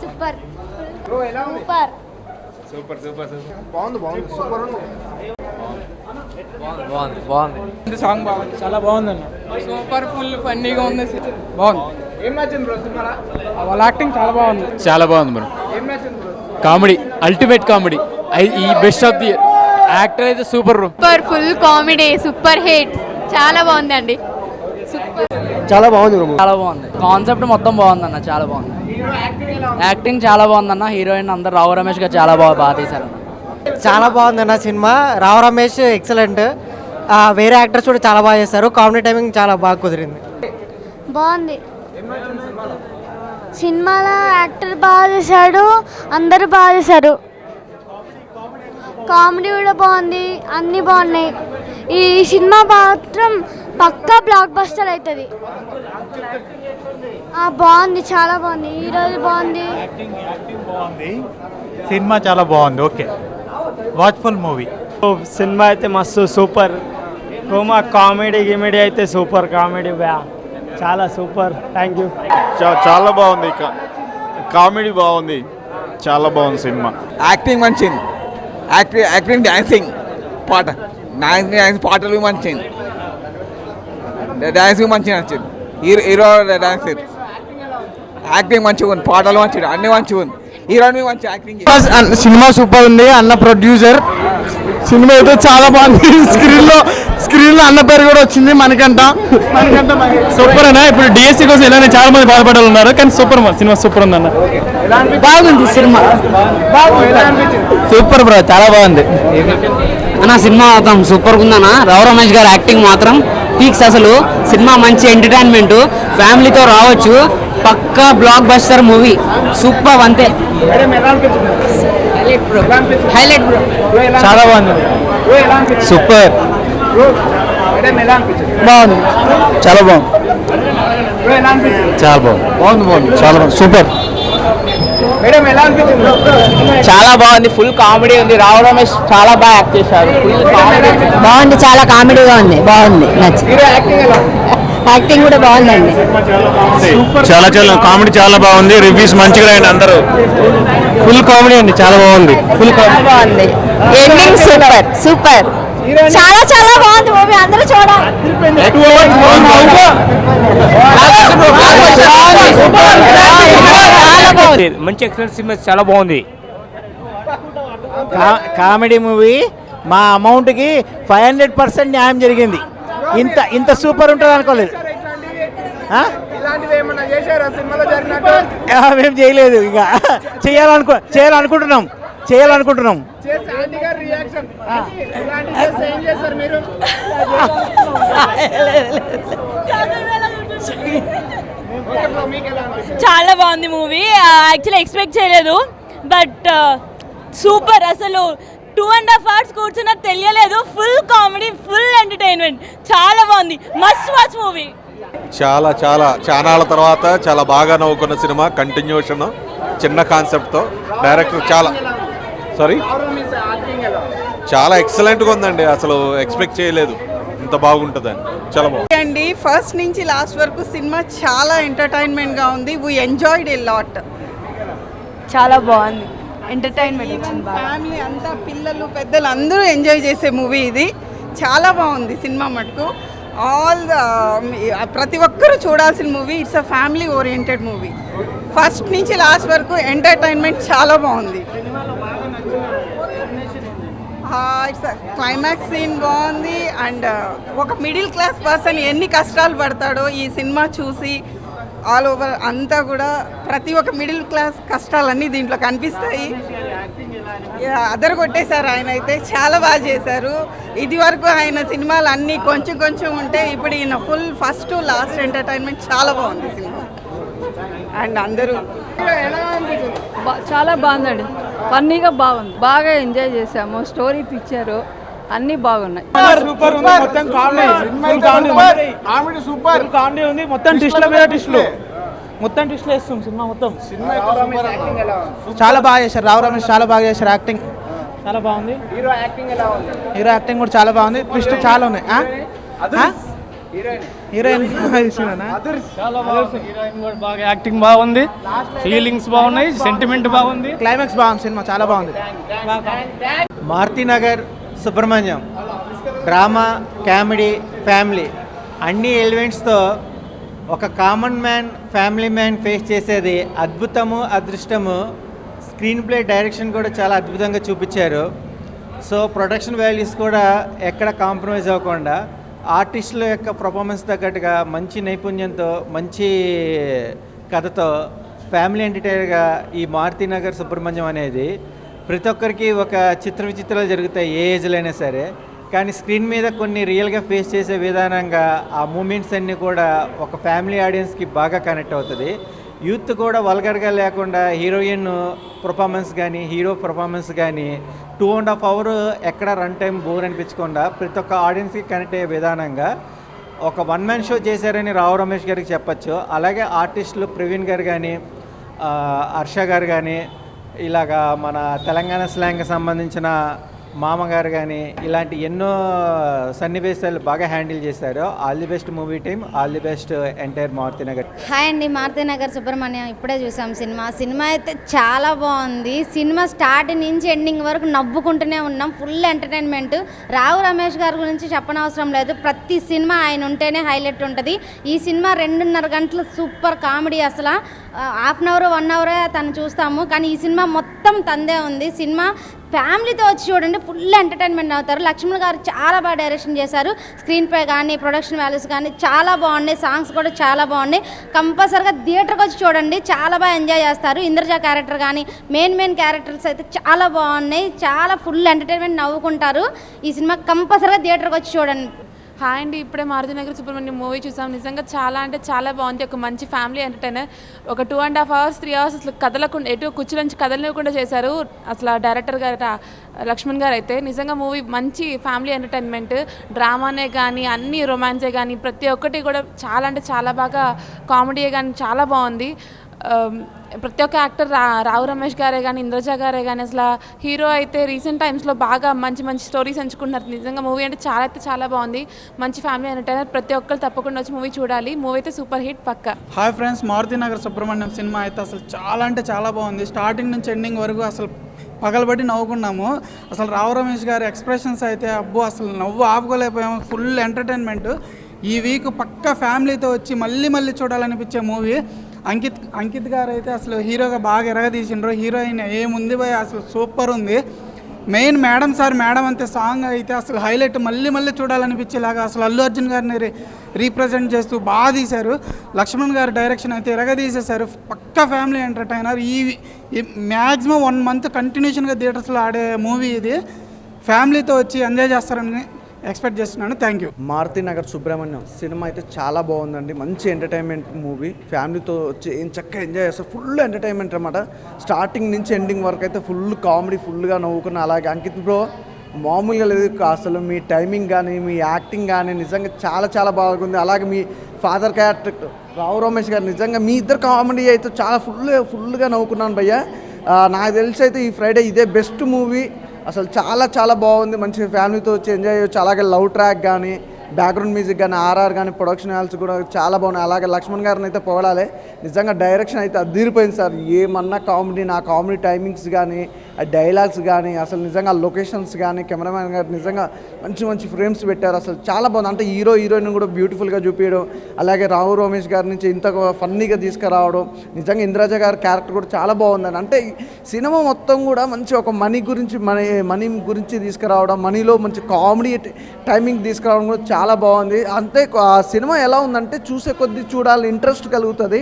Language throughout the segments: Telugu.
సూపర్ సూపర్ సూపర్ బాగుంది సాంగ్ బాగుంది, చాలా బాగుంది అన్న. సూపర్ ఫుల్ ఫన్నీగా ఉంది, బాగుంది. ఏం నచ్చింది బ్రో సినిమాలో? వాళ్ళ యాక్టింగ్ చాలా బాగుంది. చాలా బాగుంది బ్రో. ఏం నచ్చింది బ్రో? Comedy, ultimate comedy. ఈ బెస్ట్ ఆఫ్ ది యాక్టర్ అయితే super bro. Super full comedy, super hit, చాలా బాగుంది అండి. చాలా బాగుంది బ్రో. చాలా బాగుంది, కాన్సెప్ట్ మొత్తం బాగుంది అన్న, చాలా బాగుంది. యాక్టింగ్ చాలా బాగుంది అన్న. హీరోయిన్ అందరు రావు రమేష్ గారు చాలా బాగా తీశారు అన్న. చాలా బాగుంది అన్న సినిమా. రావు రమేష్ ఎక్సలెంట్. వేరే యాక్టర్స్ కూడా చాలా బాగా చేస్తారు. కామెడీ టైమింగ్ చాలా బాగా కుదిరింది. బాగుంది. సినిమాలో యాక్టర్ బాగా చేశాడు, అందరూ బాగా చేశారు. కామెడీ కూడా బాగుంది, అన్నీ బాగున్నాయి. ఈ సినిమా మాత్రం పక్కా బ్లాక్ బస్టర్ అవుతుంది. బాగుంది, చాలా బాగుంది. హీరోలు బాగుంది, సినిమా చాలా బాగుంది. Okay, watchful movie. సినిమా అయితే మస్తు సూపర్. కామెడీ అయితే సూపర్. కామెడీ చాలా సూపర్. Thank you. చాలా బాగుంది, కామెడీ బాగుంది, చాలా బాగుంది సినిమా. యాక్టింగ్ మంచిది, యాక్టింగ్ డాన్సింగ్ పాటలు మంచిది, డాన్స్ మంచిగా నచ్చింది. హీరో డాన్స్ యాక్టింగ్ మంచిగా ఉంది, పాటలు మంచిగా, అన్ని మంచిగా ఉంది. హీరోయిన్ మంచి యాక్టింగ్. సినిమా సూపర్ ఉంది. అన్న ప్రొడ్యూసర్. సినిమా అయితే చాలా బాగుంది. స్క్రీన్ లో అన్న పేరు కూడా వచ్చింది, మనకంట సూపర్ అన్న. ఇప్పుడు డిఎస్సీ కోసం ఇలానే చాలా మంది బాధపడాలి ఉన్నారు, కానీ సూపర్ సినిమా సూపర్ ఉంది అన్న. బాగుంది సినిమా, సూపర్ బ్రో, చాలా బాగుంది అన్న. సినిమా మాత్రం సూపర్ ఉందన్న. రావు రమేష్ గారు యాక్టింగ్ మాత్రం పీక్స్. అసలు సినిమా మంచి ఎంటర్టైన్మెంట్, ఫ్యామిలీతో రావచ్చు. పక్కా బ్లాక్ బస్టర్ మూవీ, సూపర్. అంతే, హైలైట్ బ్రో. చాలా బాగుంది. సూపర్ బాగుంది, చాలా బాగుంది, చాలా బాగుంది, చాలా బాగుంది, సూపర్. చాలా బాగుంది, ఫుల్ కామెడీ ఉంది. రావు రమేష్ చాలా బాగా యాక్ట్ చేశారు. బాగుంది, చాలా కామెడీగా ఉంది, బాగుంది, నచ్చింది. యాక్టింగ్ కూడా బాగుందండి. చాలా కామెడీ చాలా బాగుంది. రివ్యూస్ మంచిగా రాయండి అందరూ. ఫుల్ కామెడీ అండి, చాలా బాగుంది. ఫుల్ కామెడీ బాగుంది. ఎండింగ్ సూపర్ సూపర్, చాలా చాలా బాగుంది మూవీ, అందరూ చూడాలి. మంచి ఎక్సలెంట్ సినిమా, చాలా బాగుంది. Comedy movie. మా అమౌంట్కి 500% న్యాయం జరిగింది. ఇంత సూపర్ ఉంటుంది అనుకోలేదు. మేము చేయలేదు, ఇంకా చేయాలనుకుంటున్నాం. చాలా బాగుంది మూవీ. యాక్చువల్లీ ఎక్స్పెక్ట్ చేయలేదు, బట్ సూపర్. అసలు 2.5 hours కూర్చున్నా తెలియలేదు. ఫుల్ కామెడీ, ఫుల్ ఎంటర్టైన్మెంట్, చాలా బాగుంది. Must watch movie. చాలా తర్వాత చాలా బాగా నవ్వుకున్న సినిమా. కంటిన్యూషన్, చిన్న కాన్సెప్ట్తో డైరెక్టర్ చాలా ఎక్సలెంట్గా ఉందండి. అసలు ఎక్స్పెక్ట్ చేయలేదు ఇంత బాగుంటుందని. చాలా బాగుంది. ఫస్ట్ నుంచి లాస్ట్ వరకు సినిమా చాలా ఎంటర్టైన్మెంట్గా ఉంది. We enjoyed a lot. చాలా బాగుంది, ఎంటర్టైన్మెంట్ వచ్చింది. ఫ్యామిలీ అంతా, పిల్లలు పెద్దలు అందరూ ఎంజాయ్ చేసే మూవీ ఇది. చాలా బాగుంది సినిమా మటుకు. ప్రతి ఒక్కరూ చూడాల్సిన movie. It's a family oriented movie. First నుంచి లాస్ట్ వరకు ఎంటర్టైన్మెంట్ చాలా బాగుంది. ఇట్స్ క్లైమాక్స్ సీన్ బాగుంది. అండ్ ఒక మిడిల్ క్లాస్ పర్సన్ ఎన్ని కష్టాలు పడతాడో ఈ సినిమా చూసి ఆల్ ఓవర్ అంతా కూడా ప్రతి ఒక్క మిడిల్ క్లాస్ కష్టాలన్నీ దీంట్లో కనిపిస్తాయి. అదర్ కొట్టేశారు ఆయన అయితే, చాలా బాగా చేశారు. ఇది వరకు ఆయన సినిమాలు అన్నీ కొంచెం ఉంటే ఇప్పుడు ఈయన full first to last entertainment. చాలా బాగుంది సినిమా. అండ్ అందరూ చాలా బాగుందండి, ఫన్నీగా బాగుంది, బాగా ఎంజాయ్ చేసాము. స్టోరీ పిక్చరు అన్నీ బాగున్నాయి. సూపర్ ఉంది, మొత్తం కామెడీ సూపర్ కామెడీ ఉంది. మొత్తం ట్విస్ట్ల మీద ట్విస్ట్లు, మొత్తం ట్విస్ట్లు వేస్తుంది సినిమా మొత్తం. చాలా బాగా చేశారు. రావు రమేష్ చాలా బాగా చేశారు. యాక్టింగ్ చాలా బాగుంది. హీరో యాక్టింగ్ కూడా చాలా బాగుంది. ట్విస్ట్ చాలా ఉన్నాయి. హీరోయిన్ ఇచ్చినా చాలా బాగుంది. హీరోయిన్ కూడా బాగా యాక్టింగ్ బాగుంది, ఫీలింగ్స్ బాగున్నాయి, సెంటిమెంట్ బాగుంది, క్లైమాక్స్ బాగుంది, సినిమా చాలా బాగుంది. Maruthi Nagar Subrahmanyam drama, comedy, family అన్ని ఎలిమెంట్స్తో ఒక common man, family man face చేసేది అద్భుతము, అదృష్టము. స్క్రీన్ ప్లే, డైరెక్షన్ కూడా చాలా అద్భుతంగా చూపించారు. సో ప్రొడక్షన్ వాల్యూస్ కూడా ఎక్కడ కాంప్రమైజ్ అవ్వకుండా ఆర్టిస్టుల యొక్క పర్ఫార్మెన్స్ తగ్గట్టుగా మంచి నైపుణ్యంతో, మంచి కథతో ఫ్యామిలీ ఎంటర్టైనర్గా ఈ మారుతినగర్ సుబ్రహ్మణ్యం అనేది ప్రతి ఒక్కరికి ఒక చిత్ర విచిత్రాలు జరుగుతాయి ఏ ఏజ్లో అయినా సరే. కానీ స్క్రీన్ మీద కొన్ని రియల్గా ఫేస్ చేసే విధానంగా ఆ మూమెంట్స్ అన్నీ కూడా ఒక ఫ్యామిలీ ఆడియన్స్కి బాగా కనెక్ట్ అవుతుంది. యూత్ కూడా వల్గర్గా లేకుండా హీరోయిన్ పర్ఫార్మెన్స్ కానీ, హీరో పర్ఫార్మెన్స్ కానీ 2.5 hours ఎక్కడ రన్ టైం బోర్ అనిపించకుండా ప్రతి ఒక్క ఆడియన్స్కి కనెక్ట్ అయ్యే విధానంగా ఒక వన్ మ్యాన్ షో చేశారని రావు రమేష్ గారికి చెప్పచ్చు. అలాగే ఆర్టిస్టులు ప్రవీణ్ గారు కానీ, హర్ష గారు కానీ, ఇలాగా మన తెలంగాణ స్లాంగ్కి సంబంధించిన మామగారు కానీ ఇలాంటి ఎన్నో సన్నివేశాలు బాగా హ్యాండిల్ చేశారు. All the best movie team, all the best entire Maruthi Nagar. Hi అండి, మారుతినగర్ సుబ్రహ్మణ్యం ఇప్పుడే చూసాం సినిమా అయితే చాలా బాగుంది. సినిమా స్టార్ట్ నుంచి ఎండింగ్ వరకు నవ్వుకుంటూనే ఉన్నాం. Full entertainment. రావు రమేష్ గారి గురించి చెప్పనవసరం లేదు. ప్రతి సినిమా ఆయన ఉంటేనే హైలైట్ ఉంటుంది. ఈ సినిమా 2.5 గంటలు సూపర్ కామెడీ. అసలు హాఫ్ అన్ అవర్ 1 hour తను చూస్తాము, కానీ ఈ సినిమా మొత్తం తందే ఉంది. సినిమా ఫ్యామిలీతో వచ్చి చూడండి, ఫుల్ ఎంటర్టైన్మెంట్ అవుతారు. లక్ష్మణ్ గారు చాలా బాగా డైరెక్షన్ చేశారు. స్క్రీన్ ప్లే కానీ, ప్రొడక్షన్ వాల్యూస్ కానీ చాలా బాగున్నాయి. సాంగ్స్ కూడా చాలా బాగున్నాయి. కంపల్సరీగా థియేటర్కి వచ్చి చూడండి, చాలా బాగా ఎంజాయ్ చేస్తారు. ఇంద్రజ క్యారెక్టర్ కానీ, మెయిన్ క్యారెక్టర్స్ అయితే చాలా బాగున్నాయి. చాలా ఫుల్ ఎంటర్టైన్మెంట్, నవ్వుకుంటారు. ఈ సినిమా కంపల్సరీగా థియేటర్కి వచ్చి చూడండి. హాయ్ అండి, ఇప్పుడే మారుతినగర్ సుబ్రహ్మణ్యం మూవీ చూసాం. నిజంగా చాలా అంటే చాలా బాగుంది. ఒక మంచి ఫ్యామిలీ ఎంటర్టైనర్. ఒక 2.5 hours 3 hours అసలు కదలకుండా, ఎటు కుర్చీలోంచి కదలనివ్వకుండా చేశారు అసలు డైరెక్టర్ గారు లక్ష్మణ్ గారు అయితే. నిజంగా మూవీ మంచి ఫ్యామిలీ ఎంటర్టైన్మెంట్. డ్రామానే కానీ, అన్ని రొమాన్సే కానీ, ప్రతి ఒక్కటి కూడా చాలా అంటే చాలా బాగా, కామెడీ కానీ చాలా బాగుంది. ప్రతి ఒక్క యాక్టర్ రావు రమేష్ గారే కానీ, ఇంద్రజ గారే కానీ, అసలు హీరో అయితే రీసెంట్ టైమ్స్లో బాగా మంచి స్టోరీస్ ఎంచుకుంటున్నారు. నిజంగా మూవీ అంటే చాలా బాగుంది. మంచి ఫ్యామిలీ ఎంటర్టైనర్. ప్రతి ఒక్కరు తప్పకుండా వచ్చి మూవీ చూడాలి. మూవీ అయితే సూపర్ హిట్ పక్కా. Hi friends, Maruthinagar Subramanyam cinema అయితే అసలు చాలా అంటే చాలా బాగుంది. స్టార్టింగ్ నుంచి ఎండింగ్ వరకు అసలు పగలబడి నవ్వుకున్నాము. అసలు రావు రమేష్ గారి ఎక్స్ప్రెషన్స్ అయితే అబ్బో అసలు నవ్వు ఆపుకోలేకపోయాము. Full entertainment. ఈ వీక్ పక్కా ఫ్యామిలీతో వచ్చి మళ్ళీ చూడాలనిపించే మూవీ. అంకిత్ గారు అయితే అసలు హీరోగా బాగా ఎరగదీసిండ్రు. హీరోయిన్ ఏముంది భయ, అసలు సూపర్ ఉంది. మెయిన్ మేడం అంతే సాంగ్ అయితే అసలు హైలైట్. మళ్ళీ చూడాలనిపించేలాగా అసలు అల్లు అర్జున్ గారిని రీప్రజెంట్ చేస్తూ బాగా తీశారు. లక్ష్మణ్ గారి డైరెక్షన్ అయితే ఎరగదీసేశారు. పక్కా ఫ్యామిలీ ఎంటర్టైనర్. ఈ మ్యాక్సిమం 1 month కంటిన్యూషన్గా థియేటర్స్లో ఆడే మూవీ ఇది. ఫ్యామిలీతో వచ్చి ఎంజాయ్ చేస్తారని ఎక్స్పెక్ట్ చేస్తున్నాను. Thank you. Maruthi Nagar Subramanyam cinema అయితే చాలా బాగుందండి. మంచి ఎంటర్టైన్మెంట్ మూవీ. ఫ్యామిలీతో వచ్చి ఏం చక్కగా ఎంజాయ్ చేస్తారు. ఫుల్ ఎంటర్టైన్మెంట్ అనమాట. స్టార్టింగ్ నుంచి ఎండింగ్ వరకు అయితే ఫుల్ కామెడీ, ఫుల్గా నవ్వుకున్న. అలాగే అంకిత్ బ్రో మామూలుగా లేదు అసలు. మీ టైమింగ్ కానీ, మీ యాక్టింగ్ కానీ నిజంగా చాలా బాగుంది. అలాగే మీ ఫాదర్ క్యారెక్టర్ రావు రమేష్ గారు నిజంగా మీ ఇద్దరు కామెడీ అయితే చాలా ఫుల్గా నవ్వుకున్నాను భయ్య. నాకు తెలిసి అయితే ఈ ఫ్రైడే ఇదే బెస్ట్ మూవీ. అసలు చాలా బాగుంది. మంచి ఫ్యామిలీతో వచ్చి ఎంజాయ్ చేయొచ్చు. అలాగే లవ్ ట్రాక్ కానీ, బ్యాక్గ్రౌండ్ మ్యూజిక్ కానీ, ఆర్ఆర్ కానీ, ప్రొడక్షన్ వాల్యూస్ కూడా చాలా బాగున్నాయి. అలాగే లక్ష్మణ్ గారిని అయితే పొగడాలి. నిజంగా డైరెక్షన్ అయితే అదిరిపోయింది సార్. ఏమన్నా కామెడీ, నా కామెడీ టైమింగ్స్ కానీ, డైలాగ్స్ కానీ, అసలు నిజంగా లొకేషన్స్ కానీ, కెమెరామ్యాన్ గారు నిజంగా మంచి ఫ్రేమ్స్ పెట్టారు. అసలు చాలా బాగుంది. అంటే హీరోయిన్ కూడా బ్యూటిఫుల్గా చూపించడం, అలాగే రావు రమేష్ గారి నుంచి ఇంత ఫన్నీగా తీసుకురావడం, నిజంగా ఇంద్రజ గారి క్యారెక్టర్ కూడా చాలా బాగుందని. అంటే సినిమా మొత్తం కూడా మంచి ఒక మనీ గురించి తీసుకురావడం, మనీలో మంచి కామెడీ టైమింగ్ తీసుకురావడం కూడా చాలా బాగుంది. అంతే ఆ సినిమా ఎలా ఉందంటే చూసే కొద్దీ చూడాలని ఇంట్రెస్ట్ కలుగుతుంది.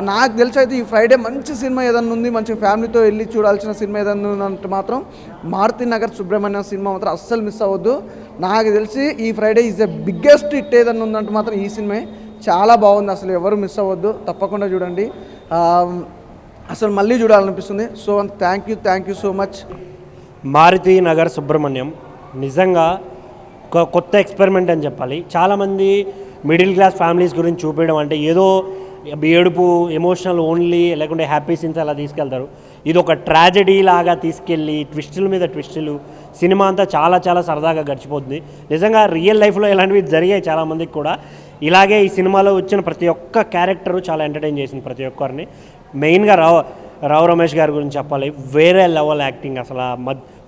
నాకు తెలిసి అయితే ఈ ఫ్రైడే మంచి సినిమా ఏదన్నా ఉంది, మంచి ఫ్యామిలీతో వెళ్ళి చూడాల్సిన సినిమా ఏదన్నా ఉందంటే మాత్రం మారుతినగర్ సుబ్రహ్మణ్యం సినిమా మాత్రం అస్సలు మిస్ అవ్వద్దు. నాకు తెలిసి ఈ Friday is the biggest hit ఏదన్నా ఉందంటే మాత్రం ఈ సినిమా చాలా బాగుంది. అసలు ఎవరు మిస్ అవ్వద్దు, తప్పకుండా చూడండి. అసలు మళ్ళీ చూడాలనిపిస్తుంది. So thank you so much. Maruthinagar Subramanyam నిజంగా ఒక కొత్త ఎక్స్పెరిమెంట్ అని చెప్పాలి. చాలామంది మిడిల్ క్లాస్ ఫ్యామిలీస్ గురించి చూపించడం అంటే ఏదో ఏడుపు ఎమోషనల్ ఓన్లీ లేకుంటే హ్యాపీ సీన్స్ అలా తీసుకెళ్తారు. ఇది ఒక ట్రాజడీ లాగా తీసుకెళ్ళి ట్విస్టుల మీద ట్విస్టులు, సినిమా అంతా చాలా చాలా సరదాగా గడిచిపోతుంది. నిజంగా రియల్ లైఫ్లో ఇలాంటివి జరిగాయి చాలామందికి కూడా. ఇలాగే ఈ సినిమాలో వచ్చిన ప్రతి ఒక్క క్యారెక్టరు చాలా ఎంటర్టైన్ చేసింది ప్రతి ఒక్కరిని. మెయిన్గా రావు రమేష్ గారి గురించి చెప్పాలి, వేరే లెవెల్ యాక్టింగ్. అసలు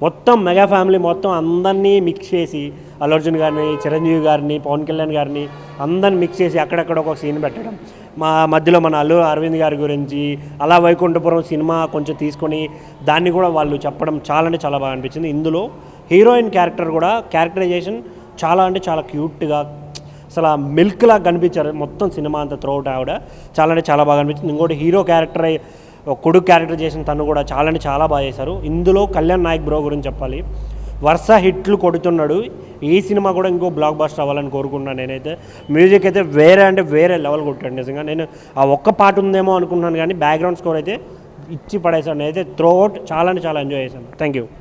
మొత్తం మెగా ఫ్యామిలీ మొత్తం అందరినీ మిక్స్ చేసి, అల్లు అర్జున్ గారిని, చిరంజీవి గారిని, పవన్ కళ్యాణ్ గారిని అందరిని మిక్స్ చేసి అక్కడక్కడ ఒక సీన్ పెట్టడం, మా మధ్యలో మన అల్లు అరవింద్ గారి గురించి, అలా వైకుంఠపురం సినిమా కొంచెం తీసుకొని దాన్ని కూడా వాళ్ళు చెప్పడం చాలా అంటే చాలా బాగా అనిపించింది. ఇందులో హీరోయిన్ క్యారెక్టర్ కూడా క్యారెక్టరైజేషన్ చాలా అంటే చాలా క్యూట్గా, అసలు మిల్క్లా కనిపించారు మొత్తం సినిమా అంతా త్రూఅవుట్. ఆవిడ చాలా అంటే చాలా బాగా అనిపించింది. ఇంకోటి హీరో క్యారెక్టర్, కొడుకు క్యారెక్టర్ చేసిన తను కూడా చాలా అంటే చాలా బాగా చేశారు. ఇందులో కళ్యాణ్ నాయక్ బ్రో గురించి చెప్పాలి, వరుస హిట్లు కొడుతున్నాడు. ఈ సినిమా కూడా ఇంకో బ్లాక్ బస్టర్ అవ్వాలని కోరుకుంటున్నాను నేనైతే. మ్యూజిక్ అయితే వేరే లెవెల్ కొట్టాడు నిజంగా. నేను ఆ ఒక్క పాట ఉందేమో అనుకున్నాను, కానీ బ్యాక్గ్రౌండ్ స్కోర్ అయితే ఇచ్చి పడేసాను. నేనైతే త్రూఅవుట్ చాలా అంటే చాలా ఎంజాయ్ చేశాను. Thank you.